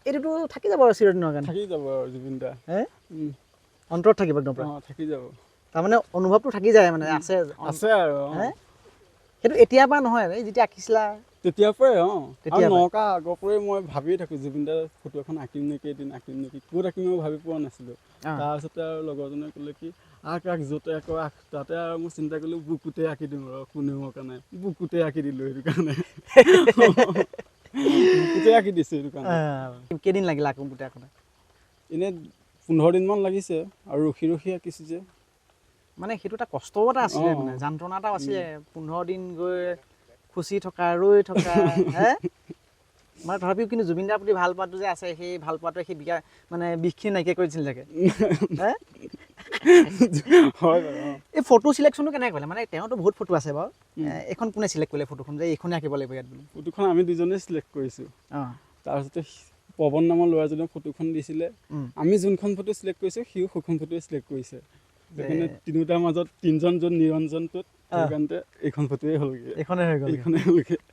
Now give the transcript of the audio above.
এইটোতো থাকি যাব আৰু চিৰদিনৰ কাৰণে থাকি যাব আৰু জুবিন দা অন্তৰত থাকিব একদম পুৰা থাকি যাব তাৰমানে অনুভৱটো থাকি যায় মানে আছে আৰু সেইটো এতিয়াৰ পৰা নহয় এই যেতিয়া আঁকিছিলা তেতিয়াৰ পৰাই আৰু তেতিয়াৰ পৰাই। নকা আগৰ পৰাই মই ভাবিয়ে থাকোঁ জুবিন দাৰ ফটো এখন আঁকিম নেকি এদিন আঁকিম নেকি ক'ত আঁকিম মই ভাবি পোৱা নাছিলোঁ তাৰপিছতে আৰু লগৰজনে ক'লে কি আঁক য'তে আঁক আঁক তাতে আৰু মই চিন্তা কৰিলোঁ বুকুতে আঁকি দিম আৰু কোনেও কাৰণে বুকুতে আঁকি দিলোঁ সেইটো কাৰণে বুকুতে আঁকি দিছোঁ সেইটো কাৰণে কেইদিন লাগিল আকৌ বুকুতে আঁকোতে এনেই 15 দিনমান লাগিছে আৰু ৰখি ৰখি আঁকিছোঁ যে মানে সেইটো এটা কষ্টও এটা আছিলে মানে যন্ত্ৰণা এটাও আছিলে 15 দিন গৈ খুচি থকা ৰৈ থকা মানে তথাপিও কিন্তু জুবিন দাৰ প্ৰতি ভাল পোৱাটো যে আছে সেই ভাল পোৱাটোৱে সেই মানে বিষখিনি নাইকিয়া কৰি দিছিল চাগে হয় বাৰু এই ফটো চিলেকশ্যনটো কেনেকৈ কৰিলে মানে তেওঁতো বহুত ফটো আছে বাৰু এইখন কোনে চিলেক্ট কৰিলে ফটোখন যে এইখনে আঁকিব লাগিব ইয়াত বুলি ফটোখন আমি দুজনে চিলেক্ট কৰিছোঁ তাৰপিছতে পৱন নামৰ ল'ৰাজনে ফটোখন দিছিলে আমি যোনখন ফটো চিলেক্ট কৰিছোঁ সিও সেইখন ফটোৱে চিলেক্ট কৰিছে সেইকাৰণে তিনিওটাৰ মাজত তিনিজন য'ত নিৰঞ্জনটোত সেইকাৰণে এইখন ফটোৱে হ'লগৈ এইখনে হৈ গ'ল এইখনে হ'লগৈ